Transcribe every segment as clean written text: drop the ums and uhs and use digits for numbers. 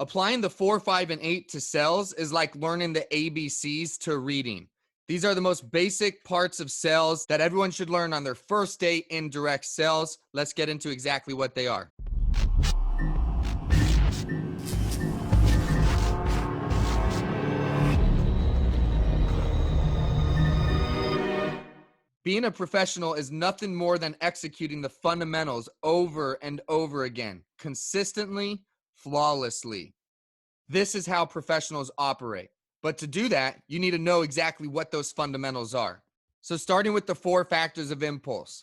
Applying the 4, 5, and 8 to sales is like learning the ABCs to reading. These are the most basic parts of sales that everyone should learn on their first day in direct sales. Let's get into exactly what they are. Being a professional is nothing more than executing the fundamentals over and over again, consistently, flawlessly. This is how professionals operate. But to do that, you need to know exactly what those fundamentals are. So starting with the 4 factors of impulse.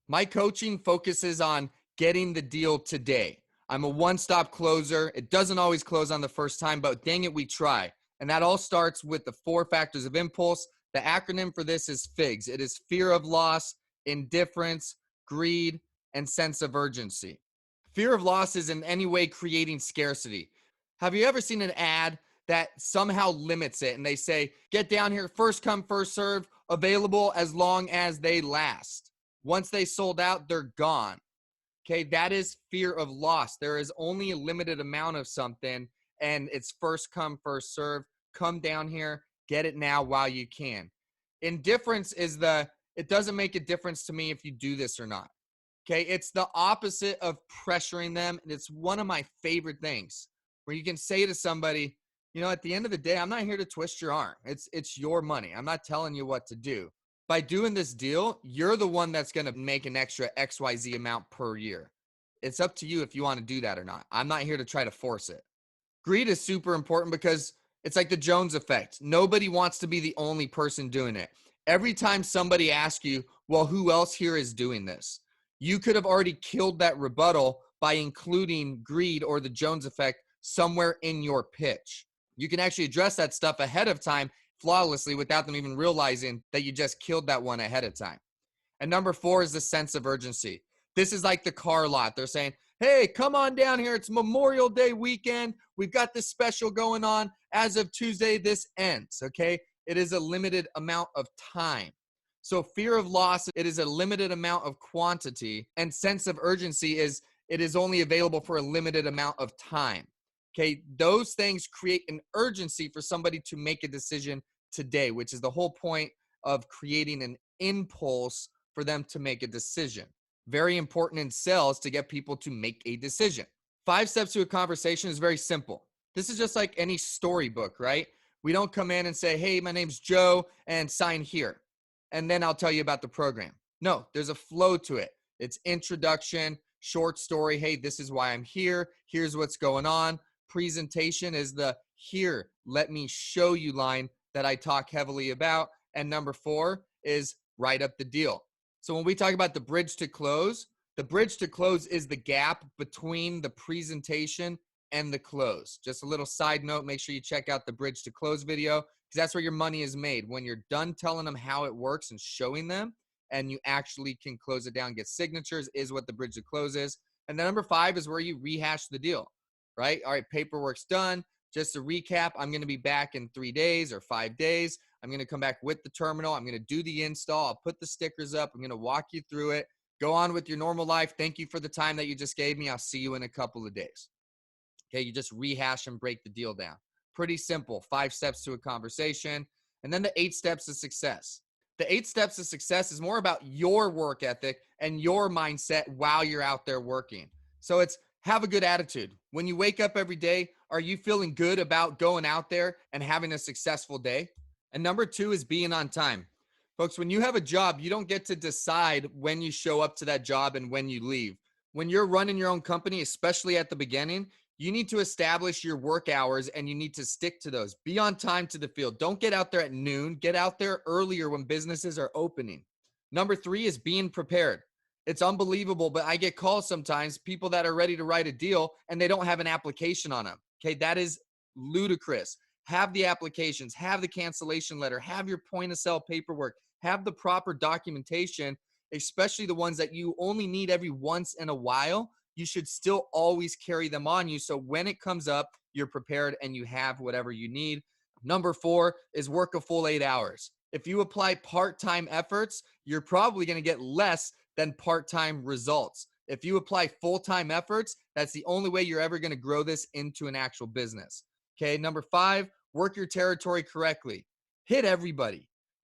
My coaching focuses on getting the deal today. I'm a one-stop closer. It doesn't always close on the first time, but dang it, we try. And that all starts with the 4 factors of impulse. The acronym for this is FIGS. It is fear of loss, indifference, greed, and sense of urgency. Fear of loss is in any way creating scarcity. Have you ever seen an ad that somehow limits it and they say, get down here, first come, first serve, available as long as they last. Once they sold out, they're gone. Okay, that is fear of loss. There is only a limited amount of something and it's first come, first serve. Come down here, get it now while you can. Indifference is it doesn't make a difference to me if you do this or not. Okay, it's the opposite of pressuring them. And it's one of my favorite things where you can say to somebody, at the end of the day, I'm not here to twist your arm. It's your money. I'm not telling you what to do. By doing this deal, you're the one that's going to make an extra XYZ amount per year. It's up to you if you want to do that or not. I'm not here to try to force it. Greed is super important because it's like the Jones effect. Nobody wants to be the only person doing it. Every time somebody asks you, well, who else here is doing this? You could have already killed that rebuttal by including greed or the Jones effect somewhere in your pitch. You can actually address that stuff ahead of time flawlessly without them even realizing that you just killed that one ahead of time. And number 4 is the sense of urgency. This is like the car lot. They're saying, hey, come on down here. It's Memorial Day weekend. We've got this special going on. As of Tuesday, this ends, okay? It is a limited amount of time. So fear of loss, it is a limited amount of quantity. And sense of urgency is it is only available for a limited amount of time. Okay, those things create an urgency for somebody to make a decision today, which is the whole point of creating an impulse for them to make a decision. Very important in sales to get people to make a decision. 5 steps to a conversation is very simple. This is just like any storybook, right? We don't come in and say, hey, my name's Joe and sign here. And then I'll tell you about the program. No, there's a flow to it. It's introduction, short story. Hey, this is why I'm here. Here's what's going on. Presentation is the here, let me show you line that I talk heavily about. And number 4 is write up the deal. So when we talk about the bridge to close is the gap between the presentation and the close. Just a little side note, make sure you check out the bridge to close video because that's where your money is made. When you're done telling them how it works and showing them and you actually can close it down, get signatures is what the bridge to close is. And then number 5 is where you rehash the deal. Right? All right, paperwork's done. Just to recap, I'm going to be back in 3 days or 5 days. I'm going to come back with the terminal. I'm going to do the install. I'll put the stickers up. I'm going to walk you through it. Go on with your normal life. Thank you for the time that you just gave me. I'll see you in a couple of days. Okay, you just rehash and break the deal down. Pretty simple. 5 steps to a conversation. And then the 8 steps of success. The 8 steps of success is more about your work ethic and your mindset while you're out there working. So it's have a good attitude. When you wake up every day, are you feeling good about going out there and having a successful day? And number 2 is being on time. Folks, when you have a job, you don't get to decide when you show up to that job and when you leave. When you're running your own company, especially at the beginning, you need to establish your work hours and you need to stick to those. Be on time to the field. Don't get out there at noon. Get out there earlier when businesses are opening. Number 3 is being prepared. It's unbelievable, but I get calls sometimes, people that are ready to write a deal and they don't have an application on them. Okay, that is ludicrous. Have the applications, have the cancellation letter, have your point of sale paperwork, have the proper documentation, especially the ones that you only need every once in a while. You should still always carry them on you. So when it comes up, you're prepared and you have whatever you need. Number 4 is work a full 8 hours. If you apply part-time efforts, you're probably going to get less than part-time results. If you apply full-time efforts, that's the only way you're ever going to grow this into an actual business. Okay, number 5, work your territory correctly. Hit everybody.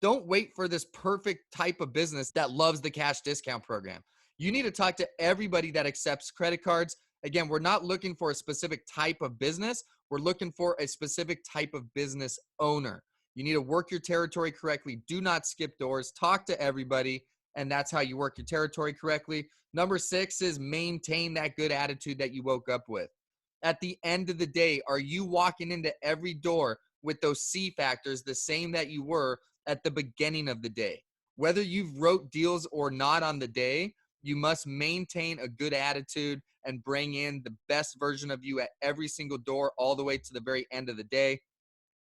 Don't wait for this perfect type of business that loves the cash discount program. You need to talk to everybody that accepts credit cards. Again, we're not looking for a specific type of business. We're looking for a specific type of business owner. You need to work your territory correctly. Do not skip doors. Talk to everybody, and that's how you work your territory correctly. Number 6 is maintain that good attitude that you woke up with. At the end of the day, are you walking into every door with those C factors the same that you were at the beginning of the day? Whether you've wrote deals or not on the day, you must maintain a good attitude and bring in the best version of you at every single door all the way to the very end of the day.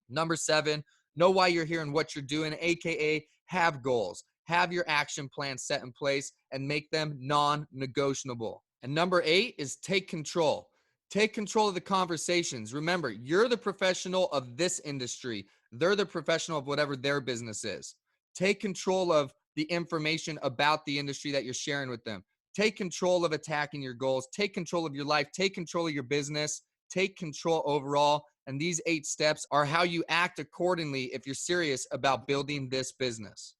Number 7, know why you're here and what you're doing, AKA have goals. Have your action plan set in place and make them non-negotiable. And number 8 is take control. Take control of the conversations. Remember, you're the professional of this industry. They're the professional of whatever their business is. Take control of the information about the industry that you're sharing with them. Take control of attacking your goals. Take control of your life. Take control of your business. Take control overall. And these 8 steps are how you act accordingly if you're serious about building this business.